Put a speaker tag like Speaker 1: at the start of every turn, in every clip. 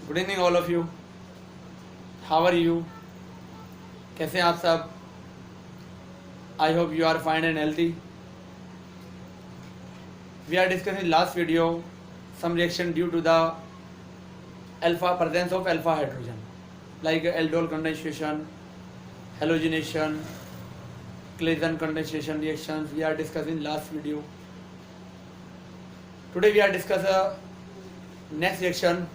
Speaker 1: Good evening all of you. How are you? कैसे हैं आप सब? I hope you are fine and healthy. We are discussing last video some reaction due to the presence of alpha hydrogen like aldol condensation, halogenation, Claisen condensation reactions. We are discussing last video. Today we are discussing next reaction.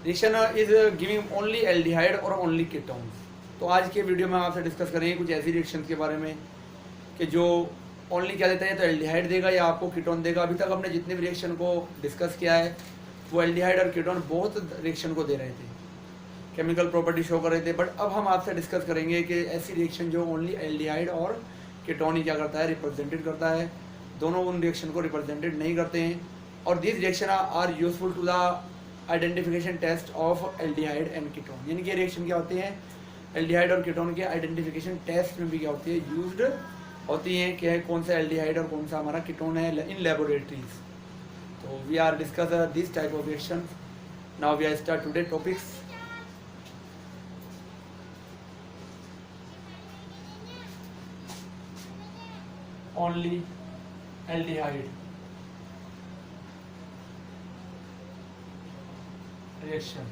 Speaker 1: Reaction is giving only aldehyde or only ketones. तो आज के video में आपसे discuss करेंगे कुछ ऐसी reaction के बारे में कि जो ओनली क्या देता है, तो एल्डिहाइड देगा या आपको कीटोन देगा। अभी तक हमने जितने भी रिएक्शन को डिस्कस किया है वो एल्डिहाइड और कीटोन बहुत रिएक्शन को दे रहे थे, केमिकल प्रॉपर्टी शो कर रहे थे। बट अब हम आपसे डिस्कस करेंगे कि ऐसी रिएक्शन जो ओनली एल्डिहाइड और कीटोन ही क्या करता है, रिप्रेजेंटेड करता है। दोनों उन रिएक्शन को रिप्रेजेंटेड नहीं करते हैं। और this reaction are useful to the identification test of aldehyde and ketone. यानी कि रिएक्शन क्या होती है, एल्डिहाइड और कीटोन के आइडेंटिफिकेशन टेस्ट में भी क्या होती है, यूज्ड होती हैं कि कौन सा एल्डिहाइड और कौन सा हमारा कीटोन है इन लेबोरेटरीज। तो we are discuss this type of reaction. Now we are start today topics. Only aldehyde reaction,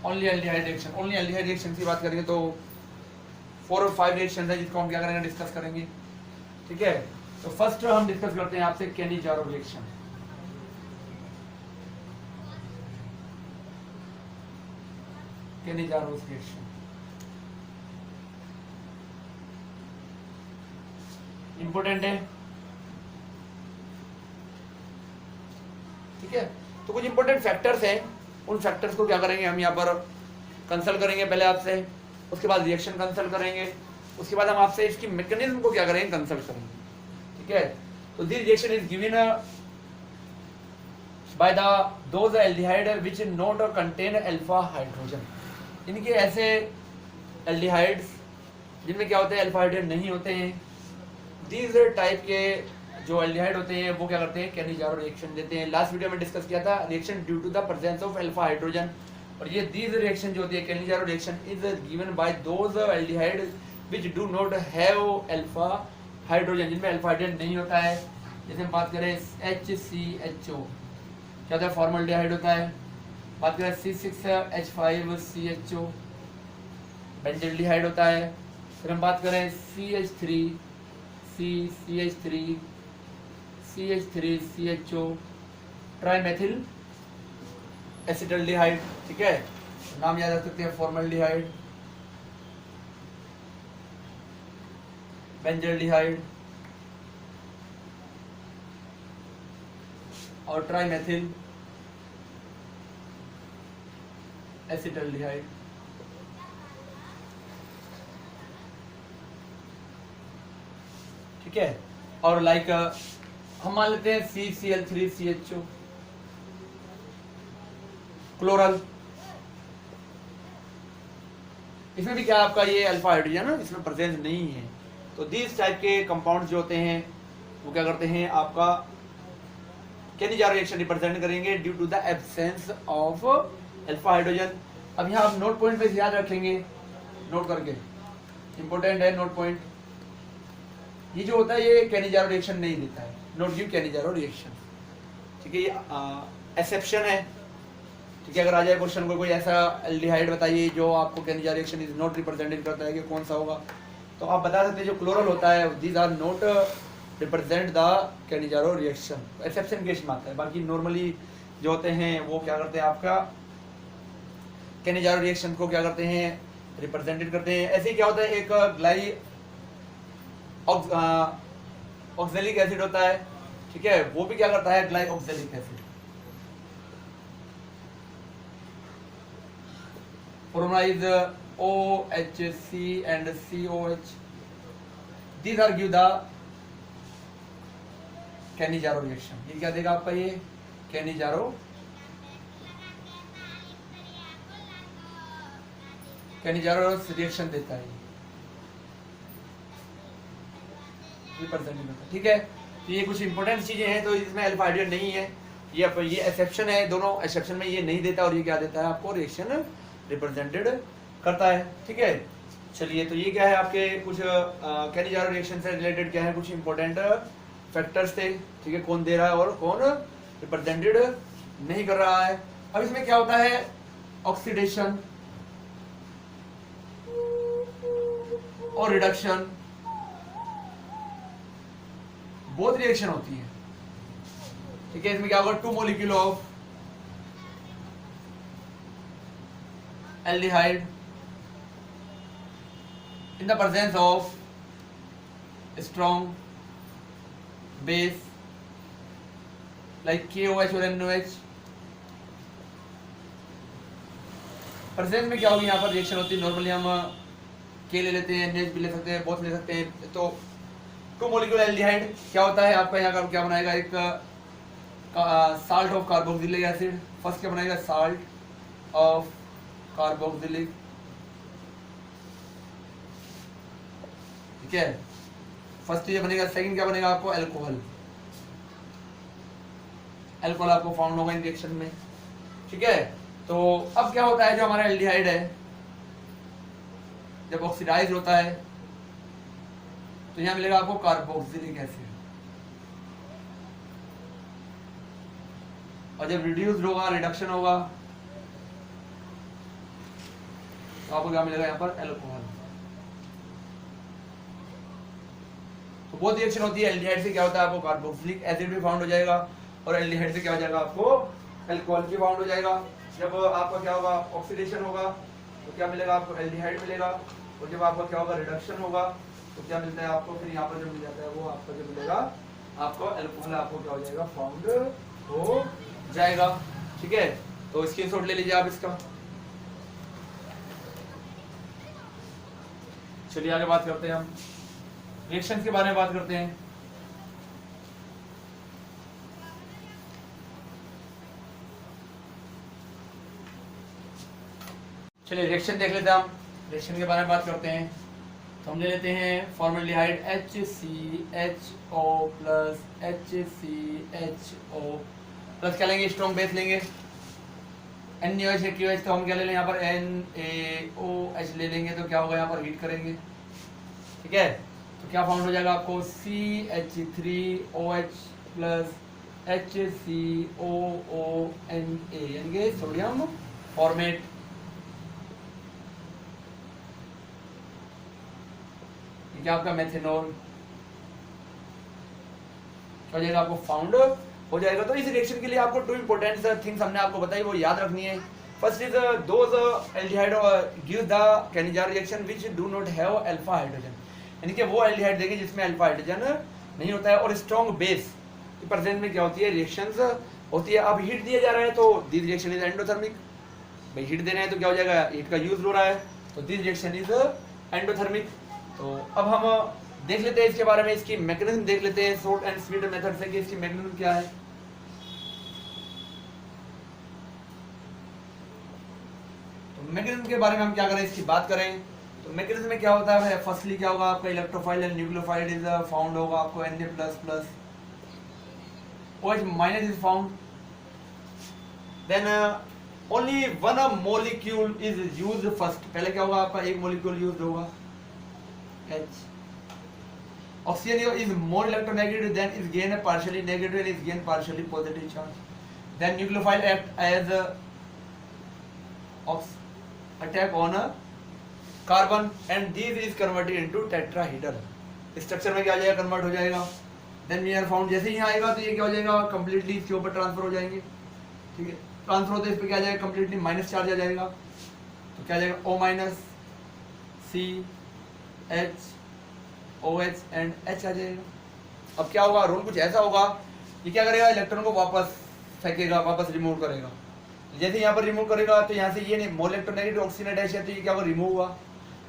Speaker 1: only aldehyde reaction. Only aldehyde reaction की बात करेंगे तो 4 और 5 रिएक्शन है जिसको हम क्या करेंगे, डिस्कस करेंगे। ठीक है, तो फर्स्ट हम डिस्कस करते हैं आपसे Cannizzaro reaction. Cannizzaro reaction important है। ठीक है, तो कुछ इंपॉर्टेंट फैक्टर्स हैं, उन फैक्टर्स को क्या करेंगे हम यहाँ पर कंसल्ट करेंगे पहले आपसे, उसके बाद रिएक्शन कंसल्ट करेंगे, उसके बाद हम आपसे इसकी मैकेनिज्म को क्या करेंगे, कंसल्ट करेंगे। ठीक है, तो this reaction is given by the those aldehyde which not contain alpha hydrogen. इनके ऐसे एल्डिहाइड्स जिनमें क्या होते हैं, अल्फा हाइड्रोजन नहीं होते हैं। दीज टाइप के जो एल्डिहाइड होते हैं वो क्या करते हैं, केनिजारो रिएक्शन देते हैं। लास्ट वीडियो में डिस्कस किया था reaction due to the presence of alpha hydrogen. और ये दीज रिएक्शन जो होती है Cannizzaro reaction is given by those aldehyde which do not have alpha hydrogen, जिनमें अल्फा हाइड्रोजन नहीं होता है। जैसे हम बात करें HCHO क्या होता है, फॉर्मल्डिहाइड होता है। बात करें C6H5CHO बेंजल्डिहाइड होता है। फिर हम बात करें CH3CHO ट्राइमेथिल एसिटल्डिहाइड। ठीक है, नाम याद रख सकते हैं, फॉर्मल्डिहाइड, बेंजल्डिहाइड और ट्राइमेथिल एसिटल्डिहाइड। ठीक है, और लाइक हम मान लेते हैं CCl3CHO क्लोरल। इसमें भी क्या आपका ये अल्फा हाइड्रोजन है, इसमें प्रेजेंस नहीं है। तो दिस टाइप के कंपाउंड्स जो होते हैं वो क्या करते हैं, आपका केनिजारो रिएक्शन रिप्रेजेंट करेंगे due to the absence of alpha hydrogen. अब यहाँ आप नोट पॉइंट पे याद रखेंगे, नोट करके, इंपॉर्टेंट है नोट पॉइंट। ये जो होता है ये केनिजारो रिएक्शन नहीं देता है, नॉट गिव केनिजारो रिएक्शन। ठीक है, ये एक्सेप्शन है। ठीक है, अगर आ जाए क्वेश्चन को कोई ऐसा एल्डिहाइड बताइए जो आपको Cannizzaro reaction is not represented करता है कि कौन सा होगा, तो आप बता सकते हैं जो क्लोरल होता है, these are not represent the Cannizzaro reaction. Exception case में आता है। बाकी नॉर्मली जो होते हैं वो क्या करते हैं, आपका केनिजारो रिएक्शन को क्या करते हैं, रिप्रेजेंटेड करते हैं। ऐसे ही क्या होता है, एक ऑक्सैलिक एसिड होता है। ठीक है, वो भी क्या करता है, glyoxalic acid. Formula is OHC and COH. These are give the Cannizzaro reaction. ये क्या देगा आपका, ये केनिजारो रिएक्शन देता है। रिप्रेजेंटेटिव। ठीक है, तो ये कुछ इंपॉर्टेंट चीजें हैं। तो इसमें अल्फा हाइड्रोजन नहीं है ये एक्सेप्शन है, दोनों एक्सेप्शन में ये नहीं देता और ये क्या देता है आपको, रिएक्शन रिप्रेजेंटेड करता है। ठीक है, चलिए तो ये क्या है आपके कुछ कहने जा रहे रिएक्शन से रिलेटेड क्या है, कुछ इंपॉर्टेंट फैक्टर्स थे। ठीक है, कौन दे रहा है और कौन रिप्रेजेंटेड नहीं कर रहा है। अब इसमें क्या होता है, ऑक्सीडेशन और रिडक्शन बहुत रिएक्शन होती है। ठीक है, इसमें क्या होगा, 2 molecule of aldehyde in the presence of strong base like KOH और NOH। प्रेजेंस में क्या होगी, यहाँ पर रिएक्शन होती है। नॉर्मली हम के ले लेते हैं, NH भी ले सकते हैं, बोथ ले सकते हैं। तो 2 मॉलिक्यूल एल्डिहाइड क्या होता है आपका, यहाँ का क्या बनाएगा, एक salt of carboxylic acid. First क्या बनाएगा, साल्ट ऑफ कार्बोक्सिलिक, ठीक है, फर्स्ट ये बनेगा। सेकंड क्या बनेगा आपको, अल्कोहल। अल्कोहल आपको फाउंड होगा इन रिएक्शन में। ठीक है, तो अब क्या होता है, जो हमारा एल्डिहाइड है जब ऑक्सीडाइज होता है तो यहां मिलेगा आपको कार्बोक्सिलिक एसिड, और जब रिड्यूस्ड होगा, रिडक्शन होगा, तो आपको क्या मिलेगा यहाँ पर, अल्कोहल। तो बहुत रिएक्शन होती है। एल्डिहाइड से क्या होता है, आपको कार्बोक्सिलिक एसिड भी फाउंड हो जाएगा, और एल्डिहाइड से क्या हो जाएगा, आपको अल्कोहल भी फाउंड हो जाएगा। जब आपका क्या होगा, ऑक्सीडेशन होगा, तो क्या मिलेगा आपको, एल्डिहाइड मिलेगा। और जब आपका क्या होगा, रिडक्शन होगा, तो क्या मिलता है आपको, फिर यहाँ पर जो मिल जाता है वो आपका जो मिलेगा आपको अल्कोहल, आपको क्या हो जाएगा, फाउंड हो जाएगा। ठीक है, तो स्क्रीनशॉट ले लीजिए आप इसका। चलिए आगे बात करते हैं, हम रिएक्शंस के बारे में बात करते हैं। चलिए रिएक्शन देख लेते हैं हम। रिएक्शन के बारे में बात करते हैं तो हम ले लेते हैं formaldehyde HCHO plus HCHO plus क्या लेंगे, स्ट्रॉन्ग बेस लेंगे। NaOH है, QH, तो हम क्या ले लेंगे यहाँ पर NaOH ले लेंगे। तो क्या होगा, यहाँ पर हीट करेंगे। ठीक है, तो क्या फाउंड हो जाएगा आपको, CH3OH प्लस HCOONA, यानी कि सोडियम फॉर्मेट। क्या आपका मेथेनॉल हो जाएगा, आपको फाउंड हो जाएगा। तो इस रिएक्शन के लिए आपको 2 इंपॉर्टेंट थिंग्स हमने आपको बताई, वो याद रखनी है। First is those aldehyde give the Cannizzaro reaction which do not have alpha hydrogen, यानी कि वो एल्डिहाइड देंगे जिसमें अल्फा हाइड्रोजन नहीं होता है। और स्ट्रॉन्ग बेस की प्रेजेंस में क्या होती है, रिएक्शंस होती है। अब हीट दिया जा रहा है तो दिस रिएक्शन इज एंडोथर्मिक। भाई हीट देना है तो क्या हो जाएगा, हीट का यूज हो रहा है, तो दिस रिएक्शन इज एंडोथर्मिक। तो अब हम देख लेते हैं इसके बारे में, इसकी मैकेनिज्म देख लेते हैं शॉर्ट एंड स्वीट मेथड से कि इसकी मैकेनिज्म क्या है। तो मैकेनिज्म के बारे में हम क्या करें, इसकी बात करें तो मैकेनिज्म में क्या होता है, फर्स्टली क्या होगा आपका, electrophile and nucleophile is found होगा आपको Na++ OH minus is found. Then only one molecule is used first, पहले क्या होगा आपका, एक मॉलिक्यूल यूज्ड होगा H। Oxygen is more electronegative, then is gain a partially negative and is gain partially positive charge. Then nucleophile act as a attack on a carbon and this is converted into tetrahedral। Structure में क्या आ जाएगा, convert हो जाएगा। Then we are found, जैसे ही यहाँ आएगा तो ये क्या हो जाएगा, कंप्लीटली इसके ऊपर ट्रांसफर हो जाएंगे। ठीक है, ट्रांसफर होते इस पे क्या आ जाएगा, कंप्लीटली माइनस चार्ज आ जाएगा। तो क्या आ जाएगा, O- CH OH and H आ जाएगा। अब क्या होगा, रोल कुछ ऐसा होगा, ये क्या करेगा, इलेक्ट्रॉन को वापस फेंकेगा, वापस रिमूव करेगा। जैसे यहाँ पर रिमूव करेगा तो यहाँ से ये नहीं, मोल इलेक्ट्रोनेगेटिव ऑक्सीजन अटैच है, तो ये क्या होगा, रिमूव हुआ।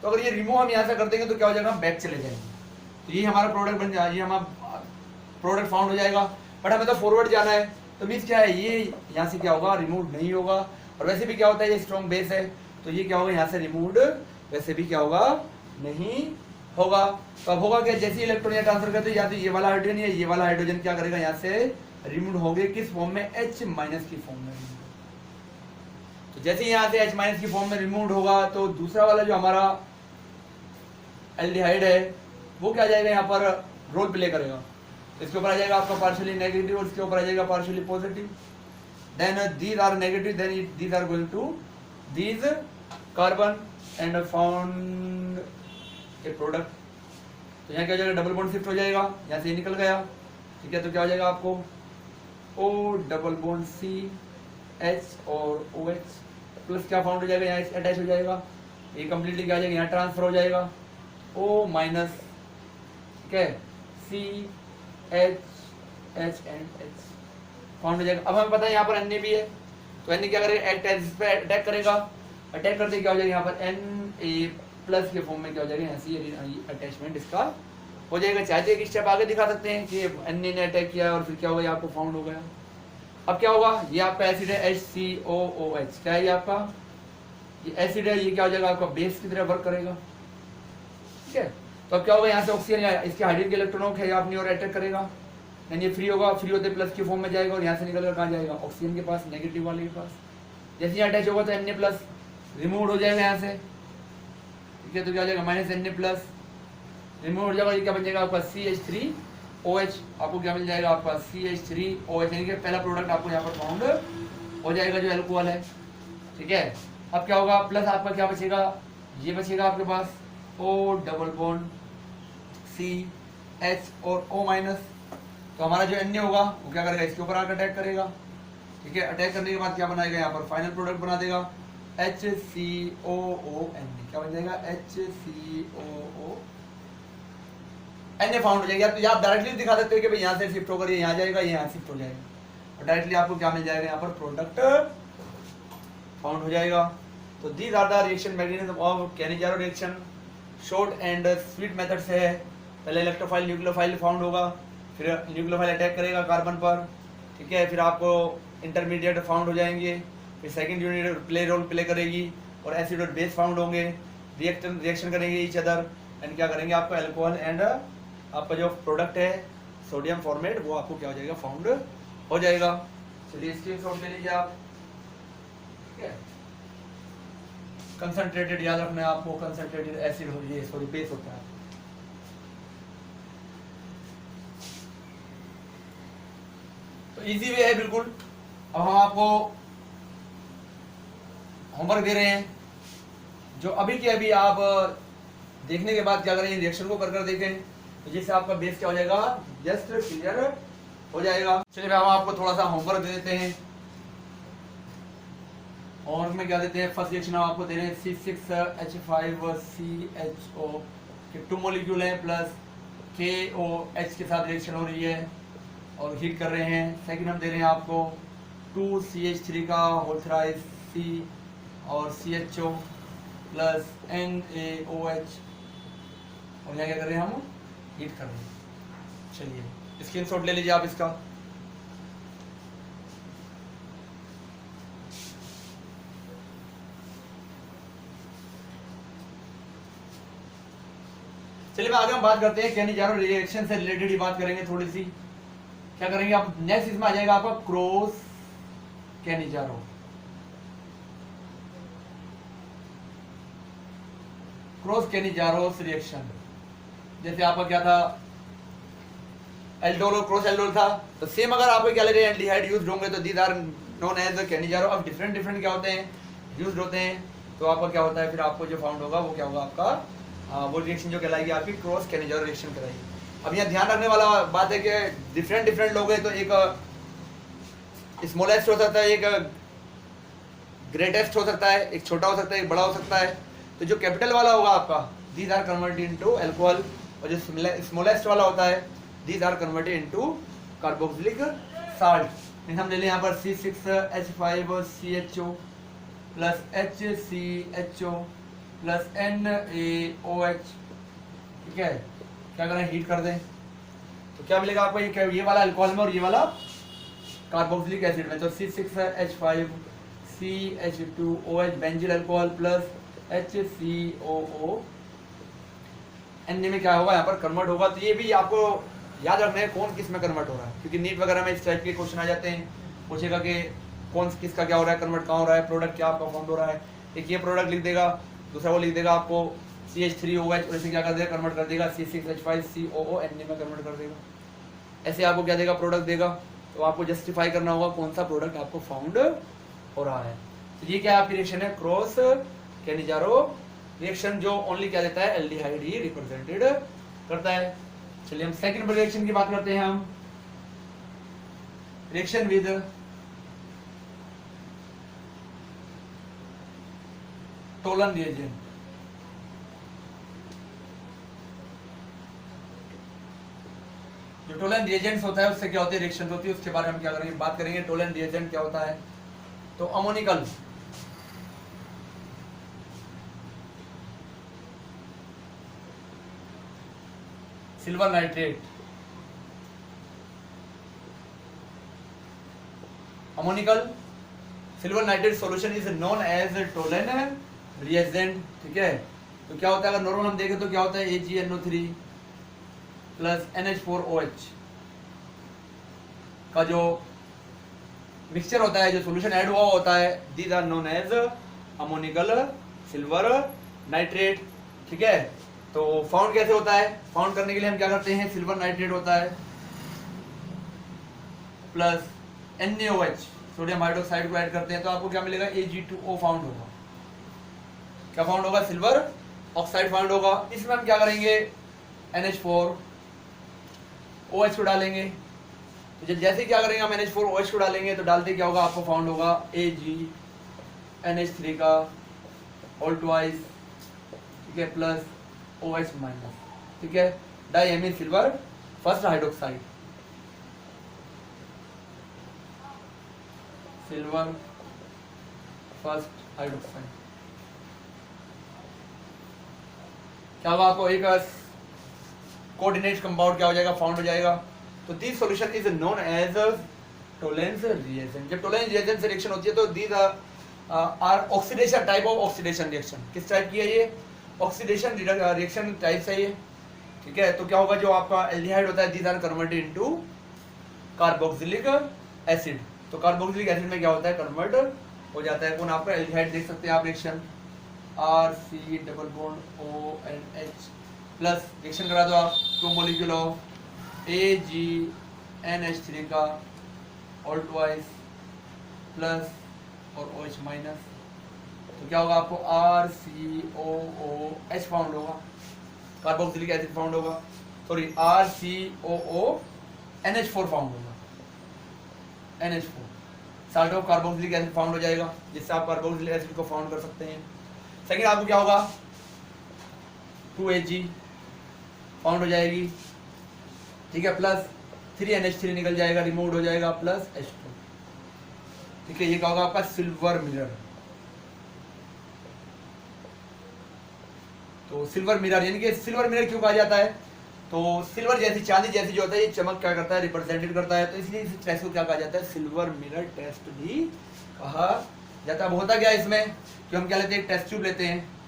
Speaker 1: तो अगर ये रिमूव हम यहाँ से कर देंगे तो क्या हो जाएगा, बैक चले जाएंगे। तो ये हमारा प्रोडक्ट बन जाएगा, ये हमारा प्रोडक्ट फाउंड हो जाएगा। बट हमें तो फॉरवर्ड जाना है, तो मीन्स क्या है, ये यहाँ से क्या होगा, रिमूव नहीं होगा। और वैसे भी क्या होता है, ये स्ट्रॉन्ग बेस है, तो ये क्या होगा, यहाँ से रिमूव्ड वैसे भी क्या होगा, नहीं होगा। तो अब होगा क्या, जैसे इलेक्ट्रॉन यहाँ ट्रांसफर करते या तो ये वाला हाइड्रोजन या ये वाला हाइड्रोजन क्या करेगा, यहाँ से रिमूव होंगे किस फॉर्म में, H माइनस की फॉर्म में। तो जैसे यहाँ से H माइनस की फॉर्म में रिमूव होगा तो दूसरा वाला जो हमारा एल्डिहाइड है वो क्या आ जाएगा, यहाँ पर रोल प्ले करेगा। इसके ऊपर आ जाएगा आपका पार्शियली नेगेटिव और इसके ऊपर आ जाएगा partially positive. Then these are negative, then these are going to these carbon and found a product. तो यहाँ क्या हो जाएगा, डबल बॉन्ड शिफ्ट हो जाएगा, यहाँ से निकल गया, ठीक है। तो क्या हो जाएगा आपको O डबल बॉन्ड CH और OH प्लस क्या फाउंड हो जाएगा, यहाँ अटैच हो जाएगा, ये कंप्लीटली क्या हो जाएगा, यहाँ ट्रांसफर हो जाएगा O माइनस, ठीक है, CH H and H found हो जाएगा। अब हमें पता है यहाँ पर Na भी है, तो Na क्या करेगा, इस पे अटैक करेगा, अटैक करते क्या हो जाएगा, यहाँ पर Na प्लस के फॉर्म में क्या हो जाएगा, यहाँ से अटैचमेंट इसका हो जाएगा। चाहते एक स्टेप आगे दिखा सकते हैं कि Na ने अटैक किया और फिर क्या होगा, आपको फाउंड हो गया। अब क्या होगा, ये आपका एसिड है HCOOH, क्या है ये आपका, ये एसिड है, ये क्या हो जाएगा आपका बेस की तरह वर्क करेगा, ठीक है। तो अब क्या होगा, यहाँ से ऑक्सीजन या इसके हाइड्रोजन के इलेक्ट्रॉनों को अपनी ओर अटैक करेगा, यानी ये फ्री होगा, फ्री होते प्लस की फॉर्म में जाएगा और यहाँ से निकल कर कहाँ जाएगा, ऑक्सीजन के पास, नेगेटिव वाले के पास। जैसे यहाँ अटैच होगा तो Na प्लस रिमूव हो जाएगा यहाँ से, ठीक है। तो क्या हो जाएगा, माइनस Na प्लस रिमूव हो जाएगा, ये क्या बन जाएगा आपका CH3OH, आपको क्या मिल जाएगा आपका CH3OH, यानी कि पहला प्रोडक्ट आपको यहाँ पर फाउंड हो जाएगा जो एल्कोहल है, ठीक है। अब क्या होगा, प्लस आपका क्या बचेगा, ये बचेगा आपके पास O डबल बॉन्ड CH और O माइनस। तो हमारा जो Na होगा वो क्या करेगा, इसके ऊपर आकर अटैक करेगा, ठीक है। अटैक करने के बाद क्या बनाएगा, यहाँ पर फाइनल प्रोडक्ट बना देगा HCOON, क्या बन जाएगा HCOO, Na फाउंड हो जाएगा। तो आप डायरेक्टली दिखा सकते हो कि भाई यहाँ से शिफ्ट होकर ये यहाँ जाएगा, ये यहाँ शिफ्ट हो जाएगा, और डायरेक्टली आपको क्या मिल जाएगा, यहाँ पर प्रोडक्ट फाउंड हो जाएगा। तो these are the reaction mechanism of Cannizzaro reaction, short and sweet method से है। पहले इलेक्ट्रोफाइल न्यूक्लियोफाइल फाउंड होगा, फिर न्यूक्लियोफाइल अटैक करेगा कार्बन पर, ठीक है, फिर आपको इंटरमीडिएट फाउंड हो जाएंगे, फिर सेकंड यूनिट रोल प्ले करेगी और एसिड और बेस फाउंड होंगे, रिएक्शन करेंगे ईच अदर, एंड क्या करेंगे, आपका अल्कोहल एंड आपका जो प्रोडक्ट है सोडियम फॉर्मेट वो आपको क्या हो जाएगा, फाउंड हो जाएगा। चलिए स्क्रीनशॉट ले लीजिए आप, ठीक है। कंसंट्रेटेड याद रखना है आपको, कंसंट्रेटेड एसिड हो, ये सॉरी बेस होता है। तो इजी वे है बिल्कुल। अब हम आपको होमवर्क दे रहे हैं, जो अभी के अभी आप देखने के बाद क्या करें, रिएक्शन को कर देखें, तो जिससे आपका बेस क्या हो जाएगा, जस्ट क्लियर हो जाएगा। चलिए हम आपको थोड़ा सा होमवर्क दे देते हैं। और में क्या देते हैं, फर्स्ट रिएक्शन हम आपको दे रहे हैं C6H5CHO के 2 मॉलिक्यूल हैं प्लस KOH के साथ रिएक्शन हो रही है और हीट कर रहे हैं। सेकंड हम दे रहे हैं आपको 2CH3 का होल थ्राइस C और CHO प्लस NaOH, और यहाँ क्या कर रहे हैं, हम हीट कर रहे हैं। चलिए स्क्रीनशॉट ले लीजिए आप इसका। चलिए आगे हम बात करते हैं कैनिजारो रिएक्शन से रिलेटेड ही बात करेंगे थोड़ी सी। क्या करेंगे आप, नेक्स्ट इसमें आ जाएगा आपका क्रॉस कैनिजारो। क्रॉस कैनिजारोस रिएक्शन, जैसे आपका क्या था, एल्डोल और क्रॉस एल्डोल था, तो सेम अगर आपको क्या ले रहे हैं, एल्डिहाइड यूज्ड होंगे तो these are known as Cannizzaro. अब डिफरेंट डिफरेंट क्या होते हैं, यूज्ड होते हैं, तो आपका क्या होता है, फिर आपको जो फाउंड होगा वो क्या होगा आपका, वो रिएक्शन जो कहलाएगी आपकी क्रॉस कैनिजारो रिएक्शन कहलाएगी। अब यहाँ ध्यान रखने वाला बात है कि डिफरेंट डिफरेंट लोग हैं, तो एक स्मॉलेस्ट हो सकता है, एक ग्रेटेस्ट हो सकता है, एक छोटा हो सकता है, एक बड़ा हो सकता है। तो जो कैपिटल वाला होगा आपका, these are converted into alcohol, और जो स्मॉलेस्ट वाला होता है, these are converted into carboxylic salt. हम ले लें यहाँ पर C6H5CHO plus HCHO plus NaOH, ठीक है। क्या करें, हीट कर दें, तो क्या मिलेगा आपको, ये वाला अल्कोहल में और ये वाला कार्बोक्सिलिक एसिड में। तो C6H5CH2OH बेंजील alcohol plus HCOO Na में क्या होगा, यहाँ पर कन्वर्ट होगा। तो ये भी आपको याद रखना है कौन किस में कन्वर्ट हो रहा है, क्योंकि नीट वगैरह में इस टाइप के क्वेश्चन आ जाते हैं, पूछेगा कि कौन किसका क्या हो रहा है, कन्वर्ट कहाँ हो रहा है, प्रोडक्ट क्या आपका फाउंड हो रहा है। एक ये प्रोडक्ट लिख देगा, दूसरा वो लिख देगा आपको CH3OH, और इसे क्या कर देगा, कन्वर्ट कर देगा C6H5COO Na में कन्वर्ट कर देगा। ऐसे आपको क्या देगा, प्रोडक्ट देगा, तो आपको जस्टिफाई करना होगा कौन सा प्रोडक्ट आपको फाउंड हो रहा है। तो ये क्या आपकी रिएक्शन है, क्रॉस कैनिजारो रिएक्शन, जो ओनली क्या देता है, एल्डिहाइड ही रिप्रेजेंटेड करता है। चलिए हम सेकंड रिएक्शन की बात करते हैं। हम रिएक्शन विद टोलन रिएजेंट। जो टोलन रिएजेंट्स होता है उससे क्या होती है, रिएक्शन होती है, उसके बारे में हम क्या करेंगे, बात करेंगे। टोलन रिएजेंट क्या होता है, तो ammoniacal silver nitrate, ammoniacal silver nitrate solution is known as Tollens reagent. ठीक है, तो क्या होता है, अगर नॉर्मल हम देखें तो क्या होता है, AgNO3 प्लस NH4OH का जो मिक्सचर होता है, जो सॉल्यूशन ऐड हुआ होता है, these are known as ammoniacal silver nitrate. ठीक है, तो फाउंड कैसे होता है, फाउंड करने के लिए हम क्या करते हैं, सिल्वर नाइट्रेट होता है प्लस NaOH सोडियम हाइड्रोक्साइड को ऐड करते हैं, तो आपको क्या मिलेगा, Ag2O फाउंड होगा। क्या फाउंड होगा, सिल्वर ऑक्साइड फाउंड होगा। इसमें हम क्या करेंगे, NH4OH को डालेंगे, तो जैसे क्या करेंगे हम NH4OH को डालेंगे, तो डालते क्या होगा, आपको फाउंड होगा AgNH3 का ऑल ट्वाइस, ठीक है, प्लस OH माइनस। ठीक है, diamine silver first hydroxide, silver first hydroxide. क्या होगा, आपको एक कोऑर्डिनेट कंपाउंड क्या हो जाएगा, फाउंड हो जाएगा। तो this solution is known as Tollens reaction. जब टोलेंस रिएक्शन से रिएक्शन होती है तो these are oxidation type of oxidation reaction. किस टाइप की है ये, ऑक्सीडेशन रिएक्शन टाइप से ये। ठीक है, तो क्या होगा, जो आपका एल्डिहाइड होता है, these are converted into carboxylic acid. तो कार्बोक्सिलिक एसिड में क्या होता है, कन्वर्ट हो जाता है। कौन आपका एल्डिहाइड देख सकते हैं आप, reaction RC double bond ONH plus, reaction करा दो आप, 2 मॉलिक्यूल ऑफ AgNH3 का ऑल ट्वाइस प्लस और OH माइनस, तो क्या होगा, आपको RCOOH फाउंड होगा, कार्बोक्सिलिक एसिड फाउंड होगा, सॉरी RCOONH4 फाउंड होगा, NH4 salt of carboxylic acid found हो जाएगा, जिससे आप कार्बोक्सिलिक एसिड को फाउंड कर सकते हैं। सेकंड आपको क्या होगा, 2Ag फाउंड हो जाएगी। ठीक है, प्लस 3NH3 निकल जाएगा, रिमूव हो जाएगा, प्लस H2। ठीक है, ये क्या होगा आपका, सिल्वर मिरर। तो सिल्वर मिरर यानी कि सिल्वर मिरर क्यों कहा जाता है, तो सिल्वर जैसी, चांदी जैसी जो होता है, ये चमक क्या करता है, रिप्रेजेंटेड करता है, तो इसलिए इस टेस्ट को क्या कहा जाता है, सिल्वर मिरर टेस्ट भी कहा जाता है। अब होता क्या है इसमें कि हम क्या लेते हैं, एक टेस्ट ट्यूब लेते हैं,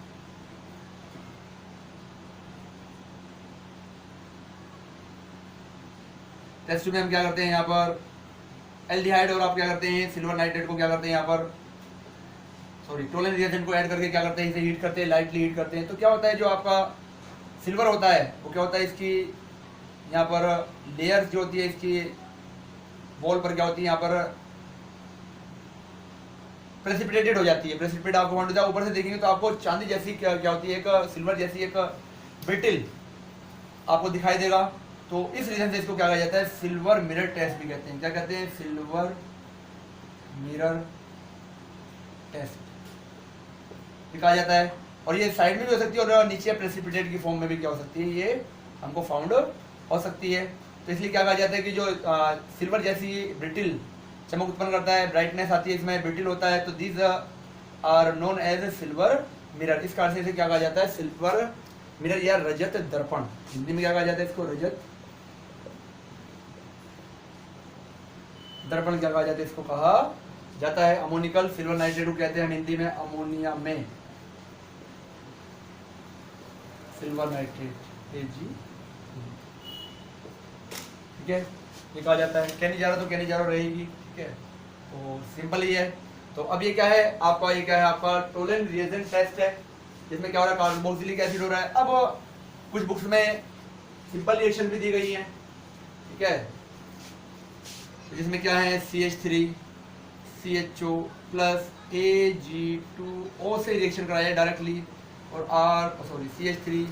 Speaker 1: टेस्ट ट्यूब में हम क्या करते हैं, यहाँ पर एल्डिहाइड और आप क्या करते हैं, सिल्वर नाइट्रेट को क्या करते हैं, यहाँ पर सॉरी टोलेंस रिएजेंट को ऐड करके क्या करते हैं, इसे हीट करते हैं, लाइटली हीट करते हैं। तो क्या होता है, जो आपका सिल्वर होता है वो क्या होता है, इसकी यहाँ पर लेयर्स जो होती है, इसकी वॉल पर क्या होती है, यहाँ पर प्रेसिपिटेटेड हो जाती है, प्रेसिपिटेट आपको फाउंड होता है। ऊपर से देखेंगे तो आपको चांदी जैसी क्या होती है, एक सिल्वर जैसी एक ब्रिटिल आपको दिखाई देगा। तो इस रीजन से इसको क्या कहा जाता है, सिल्वर मिरर टेस्ट भी कहते हैं। क्या कहते हैं, सिल्वर मिरर टेस्ट कहा जाता है। और ये साइड में भी हो सकती है और नीचे प्रेसिपिटेट की फॉर्म में भी क्या हो सकती है, ये हमको फाउंड हो सकती है। तो इसलिए क्या कहा जाता है कि जो सिल्वर जैसी ब्रिटिल चमक उत्पन्न करता है, ब्राइटनेस आती है इसमें, ब्रिटिल होता है, तो these are known as silver mirror. इस कारण से क्या कहा जाता है, सिल्वर मिरर या रजत दर्पण। हिंदी में क्या कहा जाता है इसको, रजत दर्पण क्या कहा जाता है, इसको कहा जाता है। अमोनिकल सिल्वर नाइट्रेट को कहते हैं हम हिंदी में अमोनिया में सिल्वर नाइट्रेट Ag। ठीक है, ये कहा जाता है। कैनिजारो तो कैनिजारो रहेगी, ठीक है, तो सिंपल ही है। तो अब ये क्या है आपका, ये क्या है आपका टोलेंट रिएजेंट टेस्ट है, जिसमें क्या हो रहा है कार्बोक्सिलिक एसिड हो रहा है। अब कुछ बुक्स में सिंपल रिएक्शन भी दी गई है, ठीक है, जिसमें क्या है CH3 CHO प्लस Ag2O से रिएक्शन कराया है डायरेक्टली, और CH3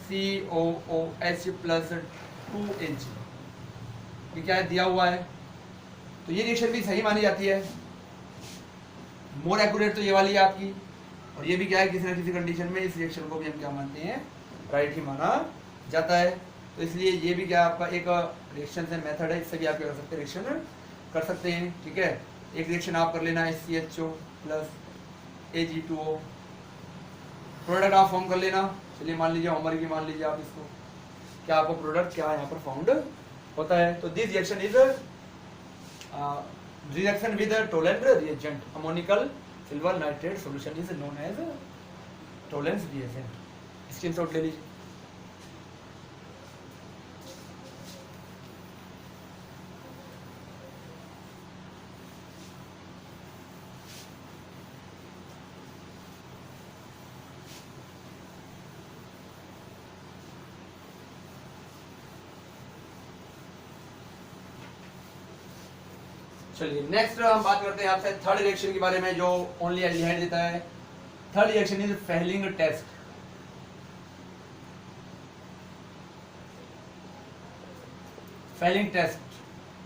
Speaker 1: COOH प्लस 2Ag, ये क्या है दिया हुआ है। तो ये रिएक्शन भी सही मानी जाती है, मोर एक्यूरेट तो ये वाली है आपकी, और ये भी क्या है किसी ना किसी कंडीशन में इस रिएक्शन को भी हम क्या मानते हैं, राइट ही माना जाता है। तो इसलिए ये भी क्या आपका एक रिएक्शन से मेथड है, इससे भी आप क्या कर सकते हैं, रिएक्शन कर सकते हैं, ठीक है। एक रिएक्शन आप कर लेना है CHO प्लस Ag2O, प्रोडक्ट आप फॉर्म कर लेना। चलिए मान लीजिए होमवर्क की मान लीजिए आप इसको, क्या आपका प्रोडक्ट क्या यहाँ पर फाउंड होता है। तो this reaction is reaction with a tolerant reagent, ammonical silver nitrate solution is known as tolerance reagent। Screenshot ले लीजिए। चलिए नेक्स्ट हम बात करते हैं आपसे थर्ड रिएक्शन के बारे में, जो ओनली एल्डिहाइड देता है। Third reaction is Fehling test. Fehling test,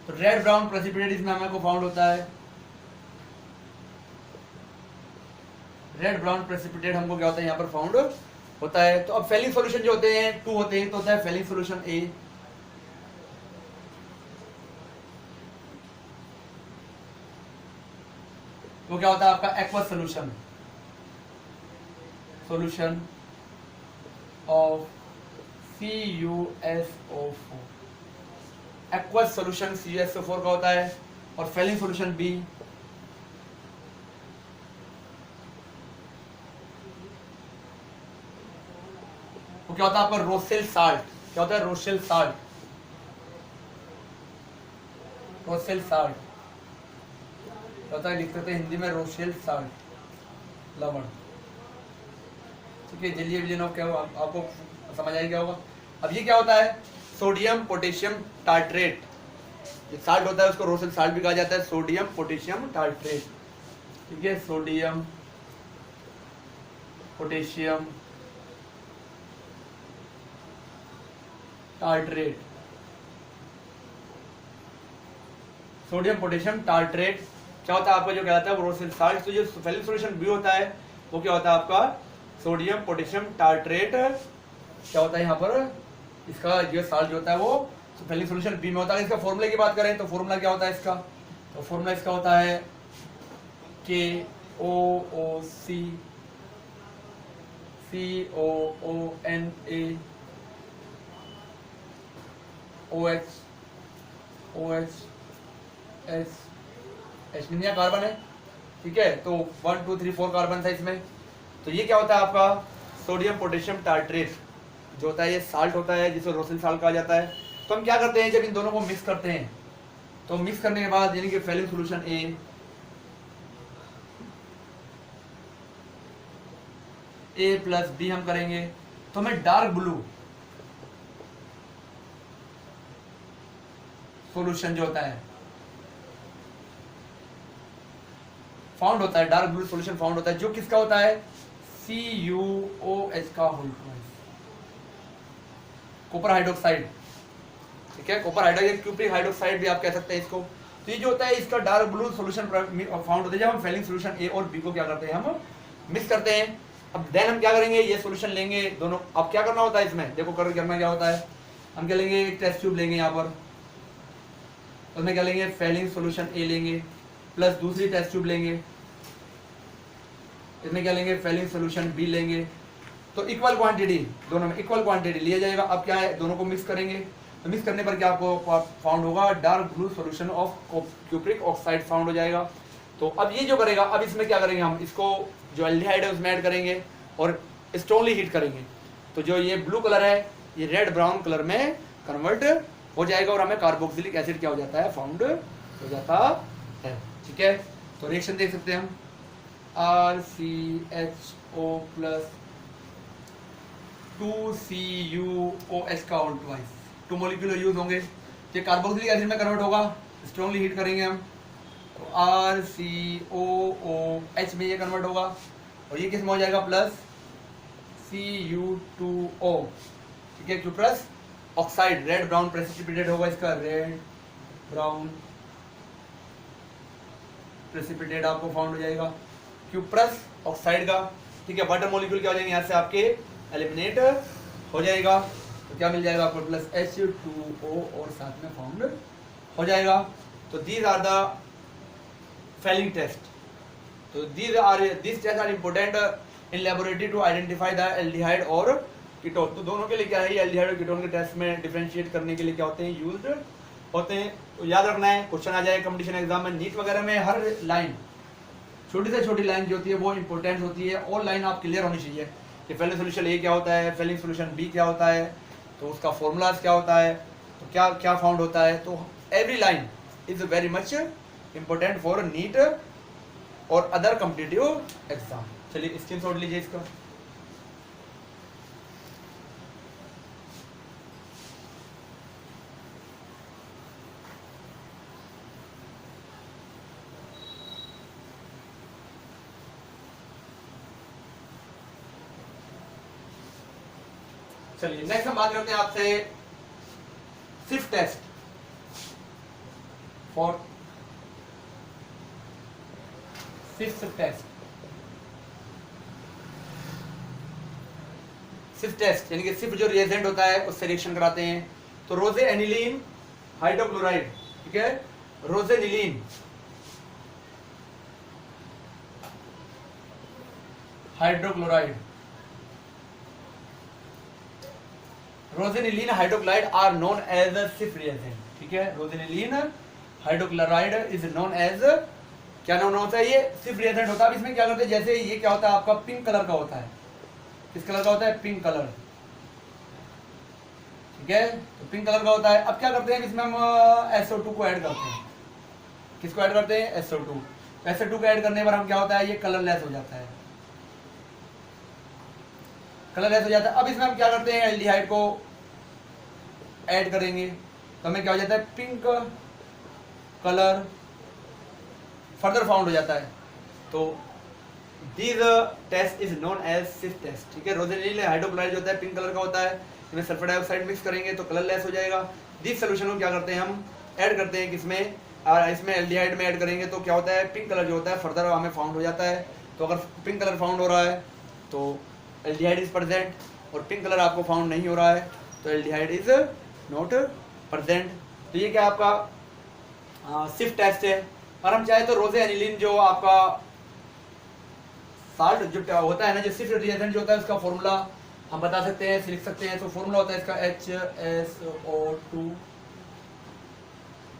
Speaker 1: तो रेड ब्राउन प्रेसिपिटेट इसमें हमें फाउंड होता है। रेड ब्राउन प्रेसिपिटेट हमको क्या होता है यहाँ पर फाउंड होता है। तो अब फेलिंग सॉल्यूशन जो होते हैं 2 होते हैं, तो होता है फेलिंग सॉल्यूशन A, वो क्या होता है आपका aqueous solution, solution of CuSO4, aqueous solution CuSO4 का होता है। और फेलिंग सॉल्यूशन B, वो क्या होता है आपका रोसेल साल्ट। क्या होता है रोसेल साल्ट, रोसेल साल्ट होता है, लिख सकते हैं हिंदी में रोसेल साल्ट, लवण, ठीक है। जल्दी जल्दी नो क्या हो, आपको समझ आएगा क्या होगा। अब ये क्या होता है सोडियम पोटेशियम टार्ट्रेट, ये साल्ट होता है उसको रोसेल साल्ट भी कहा जाता है, सोडियम पोटेशियम टार्ट्रेट, ठीक है, sodium potassium tartrate, sodium potassium tartrate क्या होता है आपका, जो कहलाता है वो रोसेल साल्ट। तो जो फेलिंग सॉल्यूशन B होता है वो क्या होता है आपका सोडियम पोटेशियम टार्ट्रेट, क्या होता है यहाँ पर इसका जो साल्ट जो होता है वो फेलिंग सॉल्यूशन B में होता है। इसका फॉर्मूले की बात करें तो फॉर्मूला क्या होता है इसका, तो फॉर्मूला इसका होता है KOOC COONA OH एचमिनिया कार्बन है, ठीक है। तो 1 2 3 4 कार्बन था इसमें। तो ये क्या होता है आपका सोडियम पोटेशियम टार्ट्रेट जो होता है, ये साल्ट होता है जिसे रोसेल साल्ट कहा जाता है। तो हम क्या करते हैं जब इन दोनों को मिक्स करते हैं, तो मिक्स करने के बाद यानी कि Fehling solution A plus B हम करेंगे, तो हमें डार्क ब्लू सॉल्यूशन जो होता है फाउंड होता है, डार्क ब्लू सॉल्यूशन फाउंड होता है, जो किसका होता है CuOH का होल कॉपर हाइड्रोक्साइड, ठीक है, कॉपर हाइड्रोक्साइड क्यूप्रिक हाइड्रोक्साइड भी आप कह सकते हैं इसको। तो ये जो होता है इसका डार्क ब्लू सॉल्यूशन फाउंड होता है जब हम फेलिंग सॉल्यूशन A और B को क्या करते हैं हम मिक्स करते हैं। अब देन हम क्या करेंगे, ये सॉल्यूशन लेंगे दोनों। अब क्या करना होता है इसमें, देखो करना क्या होता है, हम क्या लेंगे एक टेस्ट ट्यूब लेंगे यहाँ पर, उसमें क्या लेंगे फेलिंग सॉल्यूशन A लेंगे प्लस दूसरी टेस्ट ट्यूब लेंगे, इसमें क्या लेंगे फेलिंग सॉल्यूशन B लेंगे। तो इक्वल क्वांटिटी दोनों में इक्वल क्वांटिटी लिया जाएगा। अब क्या है दोनों को मिक्स करेंगे, तो मिक्स करने पर क्या आपको फाउंड होगा dark blue solution of cupric oxide found हो जाएगा। तो अब ये जो करेगा, अब इसमें क्या करेंगे हम इसको जो एल्डिहाइड है उसमें ऐड करेंगे और स्ट्रॉन्गली हीट करेंगे। तो जो ये ब्लू कलर है ये रेड ब्राउन कलर में कन्वर्ट हो जाएगा और हमें कार्बोक्सिलिक एसिड क्या हो जाता है, फाउंड हो जाता है। ठीक है, तो रिएक्शन देख सकते हैं हम, RCHO प्लस 2CuOH का ऑल ट्वाइस, 2 मोलिक्यूल यूज होंगे, ये कार्बोक्सिलिक एसिड में कन्वर्ट होगा, स्ट्रांगली हीट करेंगे हम तो RCOOH में ये कन्वर्ट होगा और ये किस में हो जाएगा, प्लस Cu2O। ठीक है, cuprous oxide red brown precipitate होगा, इसका रेड ब्राउन प्रेसिपिटेट आपको फाउंड हो जाएगा क्यूप्रस ऑक्साइड का। ठीक है, वाटर मॉलिक्यूल क्या हो जाएंगे यहाँ से आपके एलिमिनेट हो जाएगा, तो क्या मिल जाएगा आपको, प्लस H2O और साथ में फाउंड हो जाएगा। तो these are the Fehling test, तो these tests are important in laboratory to identify the aldehyde और कीटोन। तो दोनों के लिए क्या है, ये एल्डिहाइड और कीटोन के टेस्ट में डिफरेंशिएट करने के लिए क्या होते हैं, यूज्ड होते हैं। तो याद रखना है, क्वेश्चन आ जाए कंपटीशन एग्जाम में, नीट वगैरह में हर लाइन, छोटी से छोटी लाइन जो होती है वो इंपॉर्टेंट होती है, और लाइन आप क्लियर होनी चाहिए कि फेलिंग सोल्यूशन ए क्या होता है, फेलिंग सोल्यूशन बी क्या होता है, तो उसका फॉर्मूलाज क्या होता है, तो क्या क्या फाउंड होता है। तो every line is very much important for NEET और अदर कॉम्पिटिटिव एग्जाम। चलिए स्क्रीनशॉट लीजिए इसका। चलिए नेक्स्ट हम बात करते हैं आपसे shift test for shift test. Shift test यानी कि सिफ्ट जो रिएजेंट होता है उससे रिएक्शन कराते हैं। तो रोजे एनिलीन हाइड्रोक्लोराइड, ठीक है, rosaniline hydrochloride, rosaniline hydrochloride are known as a सिफ्ट रिएजेंट। ठीक है, rosaniline hydrochloride is known as, क्या नाम होता है, ये सिफ्ट रिएजेंट होता है। अब इसमें क्या करते हैं, जैसे ये क्या होता है आपका पिंक कलर का होता है, किस कलर का होता है, पिंक कलर। ठीक है, तो पिंक कलर का होता है। अब क्या करते हैं, इसमें हम SO2 को ऐड करते हैं। किसको ऐड करते हैं, SO2। SO2 को ऐड करने पर हम क्या होता है, ये कलरलेस हो जाता है, कलरलेस हो जाता है। अब इसमें हम क्या करते हैं, एल्डिहाइड को ऐड करेंगे तो हमें क्या हो जाता है, पिंक कलर फर्दर फाउंड हो जाता है। तो this test is known as सिफ्ट टेस्ट। ठीक है, रोजेनिलीन हाइड्रोक्लोराइड जो होता है पिंक कलर का होता है, इसमें सल्फर डाइऑक्साइड मिक्स करेंगे तो कलरलेस हो जाएगा। दिस सोल्यूशन को क्या करते हैं, हम ऐड करते हैं किसमें, इसमें एल्डिहाइड में ऐड करेंगे तो क्या होता है, पिंक कलर जो होता है फर्दर हमें फाउंड हो जाता है। तो अगर पिंक कलर फाउंड हो रहा है तो एल्डिहाइड इज प्रेजेंट, और पिंक कलर आपको फाउंड नहीं हो रहा है तो एल्डिहाइड इज नॉट प्रेजेंट। तो ये क्या आपका सिफ्ट टेस्ट है। और हम चाहे तो रोजे एनिलीन जो आपका साल्ट जो होता है ना, जो सिफ्ट रिएजेंट जो होता है उसका फॉर्मूला हम बता सकते हैं, लिख सकते हैं। तो फॉर्मूला होता है इसका HSO2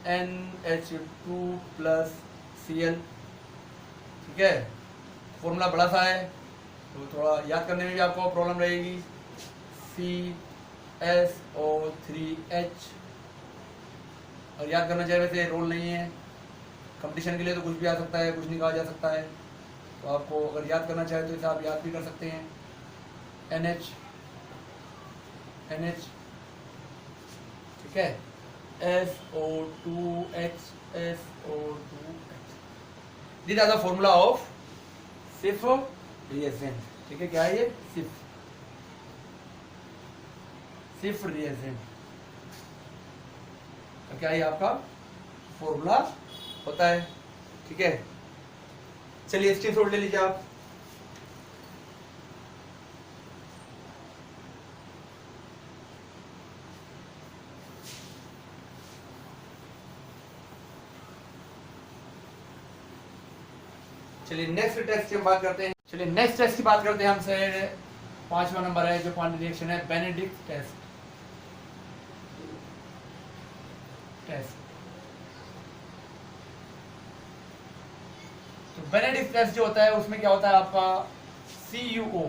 Speaker 1: NH2 प्लस Cl। ठीक है, फॉर्मूला बड़ा सा है तो थोड़ा याद करने में भी आपको प्रॉब्लम रहेगी। CSO3H, और याद करना चाहिए, वैसे रोल नहीं है, कंपटीशन के लिए तो कुछ भी आ सकता है, कुछ नहीं कहा जा सकता है। तो आपको अगर याद करना चाहे तो इसे आप याद भी कर सकते हैं। NH, ठीक है, SO2H, SO2H। This are the formula of सिफ्ट रिएजेंट। ठीक है, क्या है ये, सिफ्ट रिएजेंट तो क्या है आपका फॉर्मूला होता है। ठीक है, चलिए स्क्रीनशॉट ले लीजिए आप। चलिए नेक्स्ट टेस्ट की हम बात करते हैं। चलिए नेक्स्ट टेस्ट की बात करते हैं हमसे, 5वां नंबर है जो क्वांटिटी रिएक्शन है, बेनेडिक्ट टेस्ट। तो बेनेडिक्ट टेस्ट जो होता है उसमें क्या होता है आपका CuO,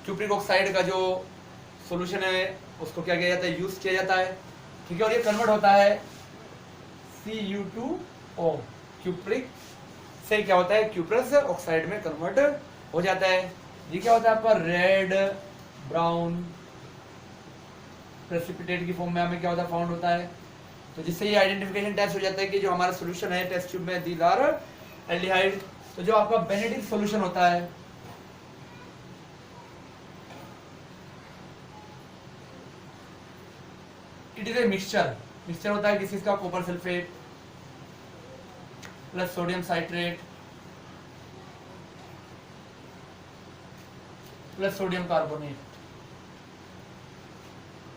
Speaker 1: क्यूप्रिक ऑक्साइड का जो सॉल्यूशन है उसको क्या किया जाता है, यूज किया जाता है, ठीक है। और ये कन्वर्ट होता है Cu2O, क्यूप्रिक से क्या होता है, क्यूप्रस ऑक्साइड में कन्वर्ट हो जाता है। ये क्या होता है आपका रेड ब्राउन प्रेसिपिटेट की फॉर्म में हमें क्या होता है, फाउंड होता है। तो जिससे ये आइडेंटिफिकेशन टेस्ट हो जाता है कि जो हमारा सॉल्यूशन है टेस्ट ट्यूब में, दीज आर एल्डिहाइड। तो जो आपका बेनेडिक्ट सॉल्यूशन होता है, इट इज ए मिक्सचर होता है किसी का, copper sulphate plus sodium citrate plus sodium carbonate,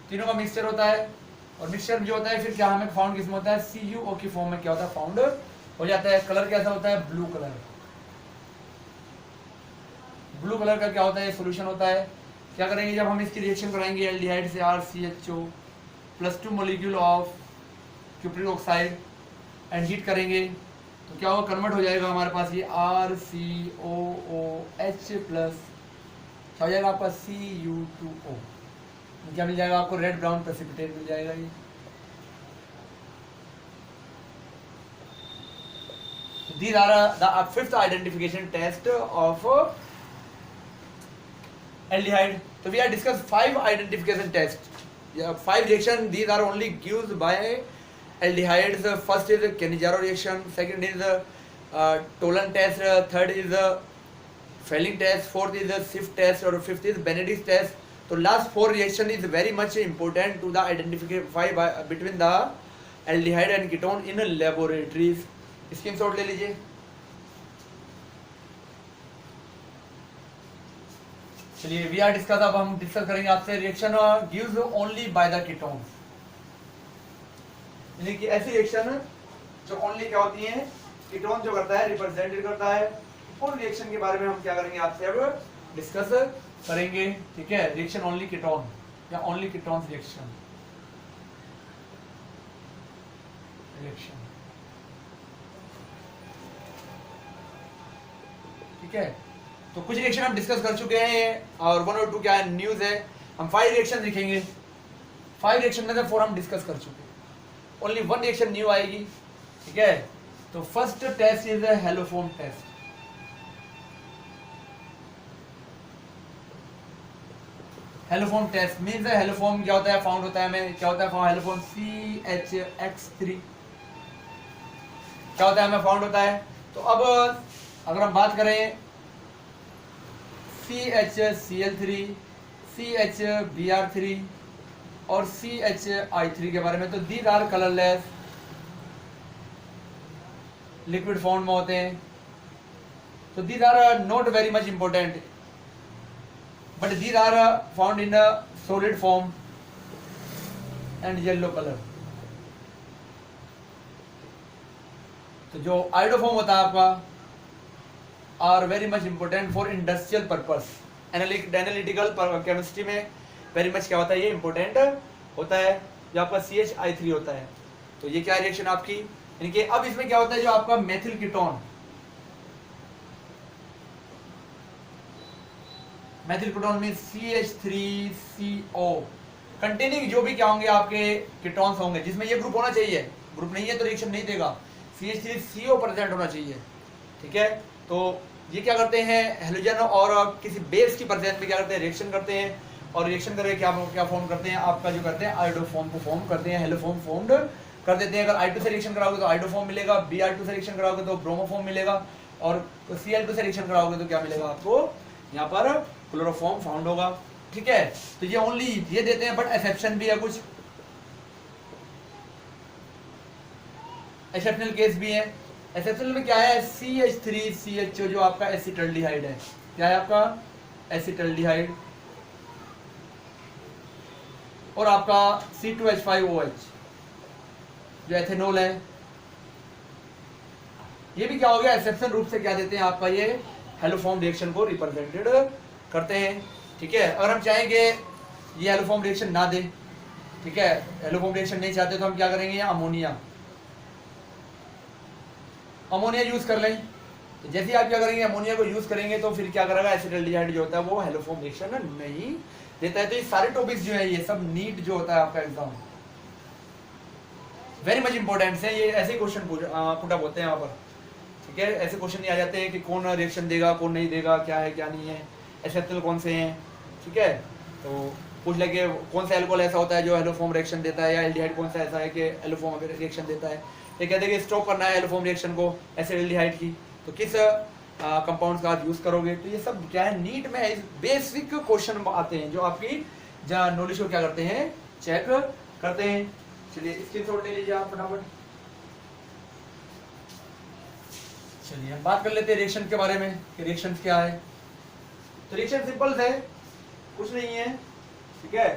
Speaker 1: तीनों का मिक्सचर होता है। और मिक्सचर जो होता है फिर क्या हमें फाउंड किसमें होता है, CuO की फॉर्म में क्या होता है, फाउंड हो जाता है। कलर कैसा होता है, ब्लू कलर। ब्लू कलर का क्या होता है, सॉल्यूशन होता है। क्या करेंगे जब हम इसकी रिएक्शन कराएंगे एल्डिहाइड से RCHO plus 2 molecule of cupric oxide and heat करेंगे तो क्या होगा, कन्वर्ट हो जाएगा हमारे पास ये RCOOH प्लस क्या हो जाएगा आपका Cu2O। क्या मिल जाएगा आपको, रेड ब्राउन प्रेसिपिटेट मिल जाएगा। ये these are the fifth identification test of aldehyde. So we have discussed 5 identification tests. 5 reactions. These are only used by aldehydes. First is Cannizzaro reaction. Second is Tolan test. Third is Fehling test. Fourth is Swift test. Or fifth is Benedict's test. So last 4 reaction is very much important to the identify between the aldehyde and ketone in laboratories. Screenshot ले लीजिए। चलिए we are discuss, अब हम discuss करेंगे आपसे reaction gives only by the ketones, यानी कि ऐसी रिएक्शन जो ओनली क्या होती है, कीटोन जो करता है रिप्रेजेंटेड करता है। उन रिएक्शन के बारे में हम क्या करेंगे आपसे अब डिस्कस करेंगे, ठीक है। रिएक्शन ओनली कीटोन या ओनली कीटोन्स रिएक्शन, ठीक है। तो कुछ रिएक्शन हम डिस्कस कर चुके हैं और 1 और 2 क्या न्यूज है। हम 5 रिएक्शन लिखेंगे, 5 रिएक्शन में से 4 हम डिस्कस कर चुके हैं, ओनली 1 रिएक्शन न्यू आएगी, ठीक है। तो first test is haloform test. Haloform test means haloform क्या होता है, फाउंड होता है हमें, क्या होता है हेलोफोम CHX3 क्या होता है हमें फाउंड होता है। तो अब अगर हम बात करें CHCl3, CHBr3 और CHI3 के बारे में, तो these are colourless liquid form में होते हैं। तो these are not very much important but these are found in solid form and yellow colour. तो जो आयोडोफॉर्म होता है आपका are very much important for industrial purpose, analytical chemistry में वेरी मच क्या होता है, ये इंपॉर्टेंट होता है। जो आपका CHI3 होता है, तो ये क्या रिएक्शन आपकी, यानी कि अब इसमें क्या होता है, जो आपका मेथिल कीटोन, मेथिल कीटोन में CH3CO कंटेनिंग जो भी क्या होंगे आपके कीटोन्स होंगे, जिसमें ये ग्रुप होना चाहिए, ग्रुप नहीं है तो रिएक्शन नहीं देगा, CH3CO प्रेजेंट होना चाहिए, ठीक है। तो ये क्या करते हैं, हेलोजन और किसी बेस की प्रेजेंस में क्या करते हैं, रिएक्शन करते हैं, और रिएक्शन करके क्या फॉर्म करते हैं, आपका जो करते हैं आयोडोफॉर्म को फॉर्म करते हैं, हेलोफॉर्म फॉर्म कर देते हैं। अगर I2 से रिएक्शन कराओगे तो आयोडोफॉर्म मिलेगा, Br2 से रिएक्शन कराओगे तो ब्रोमोफॉर्म मिलेगा, और Cl2 से रिएक्शन कराओगे तो क्या मिलेगा आपको, यहाँ पर क्लोरोफॉर्म फाउंड होगा, ठीक है। तो ये ओनली ये देते हैं, बट एक्सेप्शन भी है, कुछ एक्सेप्शनल केस भी है। एक्सेप्शनल में क्या है, CH3CHO जो आपका एसिटल्डिहाइड है, क्या है आपका एसिटल्डिहाइड, और आपका C2H5OH जो एथेनॉल है, ये भी क्या हो गया, एक्सेप्शन रूप से क्या देते हैं आपका, ये हेलोफॉर्म रिएक्शन को रिप्रेजेंटेड करते हैं, ठीक है। अगर हम चाहेंगे ये हेलोफॉर्म रिएक्शन ना दे, ठीक है, हेलोफॉर्म रिएक्शन नहीं चाहते तो हम क्या करेंगे, अमोनिया यूज कर लें। तो जैसे आप क्या करेंगे, अमोनिया को यूज करेंगे तो फिर क्या करेगा, एसिटल्डिहाइड जो होता है वो हेलोफॉर्म रिएक्शन नहीं देता है। तो ये सारे टॉपिक्स जो है, ये सब नीट जो होता है आपका एग्जाम, वेरी मच इंपॉर्टेंट है। ये ऐसे क्वेश्चन पुटअप होते हैं यहाँ पर, ठीक है। ऐसे क्वेश्चन नहीं आ जाते हैं कि कौन रिएक्शन देगा कौन नहीं देगा, क्या है क्या नहीं है, एसेप्टल कौन से हैं, ठीक है। तो पूछ लेके कौन सा एल्कोहल ऐसा होता है जो एलोफॉर्म रिएक्शन देता है, या एल्डिहाइड कौन सा ऐसा है कि एलोफॉर्म रिएक्शन देता है। ये कहते हैं कि स्टॉप करना है एलोफॉर्म रिएक्शन को एसिड एल्डिहाइड की, तो किस कंपाउंड्स का आप यूज करोगे। तो ये सब क्या है, नीट में बेसिक क्वेश्चन आते हैं जो आपकी नॉलेज को क्या करते हैं, चेक करते हैं। चलिए स्क्रीनशॉट ले लीजिए आप फटाफट। चलिए हम बात कर लेते हैं रिएक्शन के बारे में कि रिएक्शन क्या है। तो रिएक्शन सिंपल है, कुछ नहीं है, ठीक है।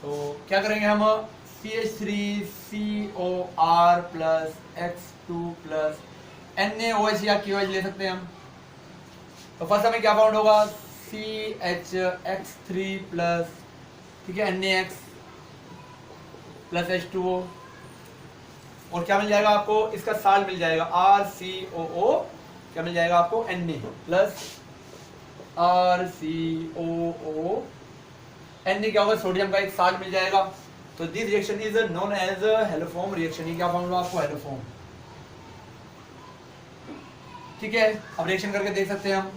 Speaker 1: तो क्या करेंगे हम, CH3COR plus X2 plus NaOH या KOH ले सकते हैं हम। तो फर्स्ट हमें क्या फाउंड होगा, CHX3 प्लस, ठीक है, NaX प्लस H2O, और क्या मिल जाएगा आपको, इसका साल्ट मिल जाएगा RCOO, क्या मिल जाएगा आपको, Na प्लस RCOO, Na क्या होगा, सोडियम का एक साल्ट मिल जाएगा। तो this reaction is known as haloform reaction. ये क्या फाउंड हुआ आपको, हेलोफॉर्म, ठीक है। अब रिएक्शन करके देख सकते हैं हम,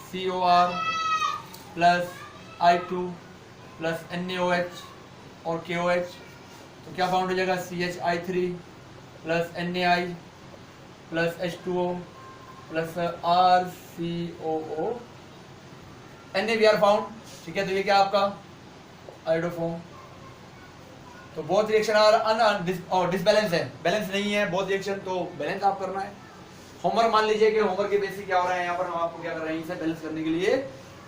Speaker 1: COR plus I2 plus NaOH और KOH, तो क्या फाउंड हो जाएगा, CHI3 plus NaI plus H2O plus RCOO, NaBr found, ठीक है। तो ये क्या आपका आयोडोफॉर्म। तो बोथ रिएक्शन आर डिसबैलेंस है, बैलेंस नहीं है बोथ रिएक्शन, तो बैलेंस आप करना है। होमवर्क मान लीजिए कि होमवर्क के बेसिस क्या हो रहा है, यहाँ पर हम आपको क्या कर रहे हैं, इसे बैलेंस करने के लिए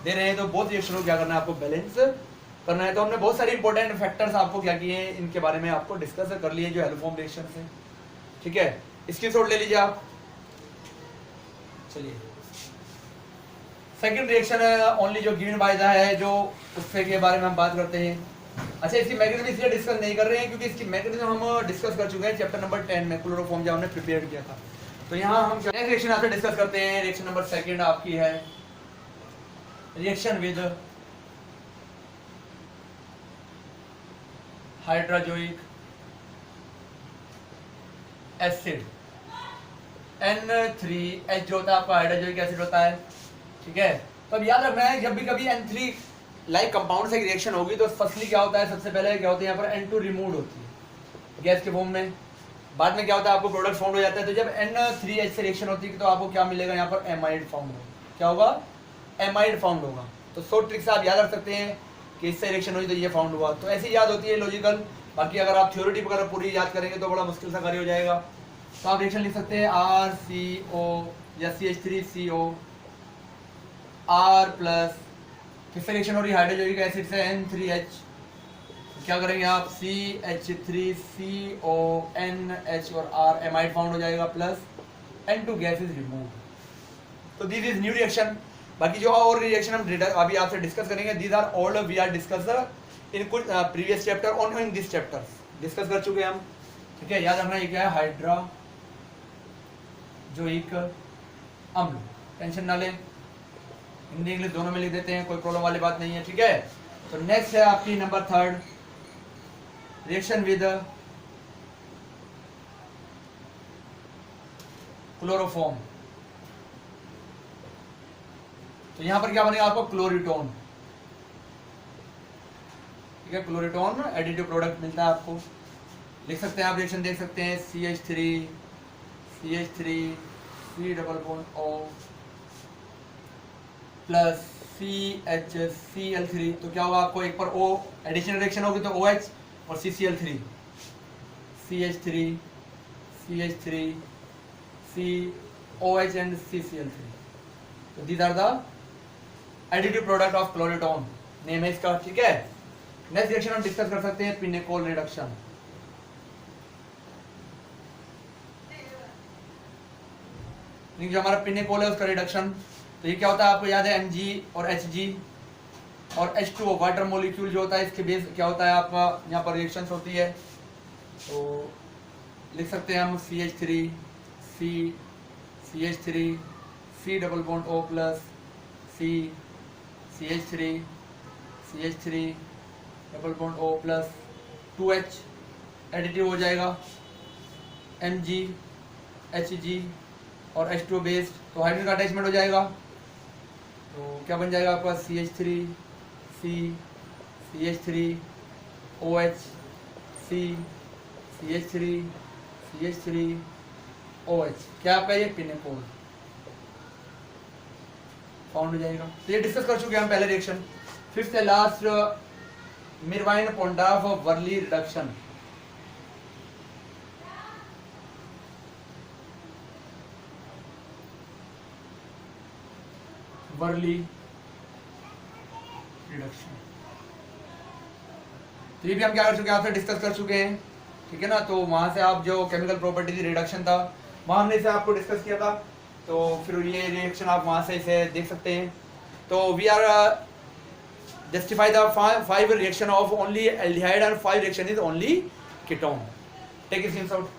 Speaker 1: दे रहे हैं। तो बोथ रिएक्शन को क्या करना है, आपको बैलेंस करना है। तो हमने बहुत सारे इंपॉर्टेंट फैक्टर्स आपको क्या किए हैं, इनके बारे में आपको डिस्कस कर लिए जो हेलोफॉर्म रिएक्शन है, ठीक है। स्क्रीनशॉट ले लीजिए आप। चलिए सेकंड रिएक्शन ओनली जो गिवन बाय द है, जो उससे के बारे में हम बात करते हैं। अच्छा, इसकी मैकेनिज्म इसलिए डिस्कस नहीं कर रहे हैं क्योंकि इसकी मैकेनिज्म हम डिस्कस कर चुके हैं चैप्टर नंबर 10 में, क्लोरोफॉर्म जब हमने प्रिपेयर किया था। तो यहाँ हम नेक्स्ट रिएक्शन आपसे डिस्कस करते हैं। रिएक्शन नंबर सेकंड आपकी है reaction with hydrazoic acid N3H जो होता है आपका हाइड्रोजोइक एसिड होता है, ठीक है। तो अब याद रखना है, जब भी कभी N3 लाइक कंपाउंड से रिएक्शन होगी तो फर्स्टली क्या होता है, सबसे पहले क्या होता है, यहाँ पर N2 रिमूव होती है गैस के फॉर्म में। बाद में क्या होता है, आपको प्रोडक्ट फाउंड हो जाता है। तो जब N3H से रिएक्शन होती है तो आपको क्या मिलेगा, यहाँ पर एमाइड फाउंड होगा। क्या होगा, एमाइड फाउंड होगा। तो शॉर्ट ट्रिक से आप याद रख सकते हैं कि इससे रिएक्शन हुई तो ये फाउंड हुआ। तो ऐसी याद होती है लॉजिकल, बाकी अगर आप थ्योरी वगैरह पूरी याद करेंगे तो बड़ा मुश्किल सा कार्य हो जाएगा। तो आप रिएक्शन लिख सकते हैं RCO या CH3CO R प्लस, किससे रिएक्शन हो रही है, हाइड्रोजोनिक एसिड से N3H। क्या करेंगे आप, CH3CONH और R एमाइड फाउंड हो जाएगा plus N2 gas is remove. तो दिस इज न्यू रिएक्शन। बाकी जो और रिएक्शन हम अभी आपसे डिस्कस करेंगे, these are all we are discuss in कुछ previous chapter on in this chapter discuss कर चुके हैं हम, ठीक है। याद रखना ये क्या है, हाइड्रोजोइक अम्ल, टेंशन ना लें, हिंदी इंग्लिश दोनों में लिख देते हैं, कोई प्रॉब्लम वाली बात नहीं है, ठीक है। तो नेक्स्ट है आपकी number third reaction with chloroform. तो यहां पर क्या बनेगा आपको, क्लोरीटोन, ठीक है। क्लोरीटोन एडिटिव प्रोडक्ट मिलता है आपको, लिख सकते हैं आप, रिएक्शन देख सकते हैं, CH3 C double bond O plus CHCl3। तो क्या होगा आपको, एक पर O एडिशनल रिएक्शन होगी तो OH और CCl3, CH3 COH and CCl3। तो these are the additive product of chloretone, name है इसका, ठीक है। नेक्स्ट रिएक्शन हम डिस्कस कर सकते हैं, पिनेकोल रिडक्शन। जो हमारा पिनेकोल है उसका रिडक्शन, तो ये क्या होता है आपको याद है, Mg और Hg और H2O वाटर मॉलिक्यूल जो होता है, इसके बेस क्या होता है आपका, यहाँ पर रिएक्शंस होती है। तो लिख सकते हैं हम CH3 C double bond O plus CH3 CH3 double bond O plus 2H additive हो जाएगा, Mg Hg और H2 बेस्ड, तो हाइड्रोजन का अटैचमेंट हो जाएगा। तो क्या बन जाएगा आपका CH3 C CH3 OH C CH3 CH3 OH, क्या आपका ये पिनेकोल फाउंड हो जाएगा। तो ये डिस्कस कर चुके हैं हम पहले रिएक्शन। फिफ्थ है last, Meerwein Ponndorf Verley reduction. Verley reduction, तो ये भी हम क्या कर चुके हैं, आपसे डिस्कस कर चुके हैं, ठीक है ना। तो वहां से आप जो केमिकल प्रॉपर्टी रिडक्शन था वहां हमने इसे आपको डिस्कस किया था, तो फिर ये रिएक्शन आप वहां से इसे देख सकते हैं। तो we are justify the 5 reaction of only aldehyde and 5 reaction is only ketone. Take it out.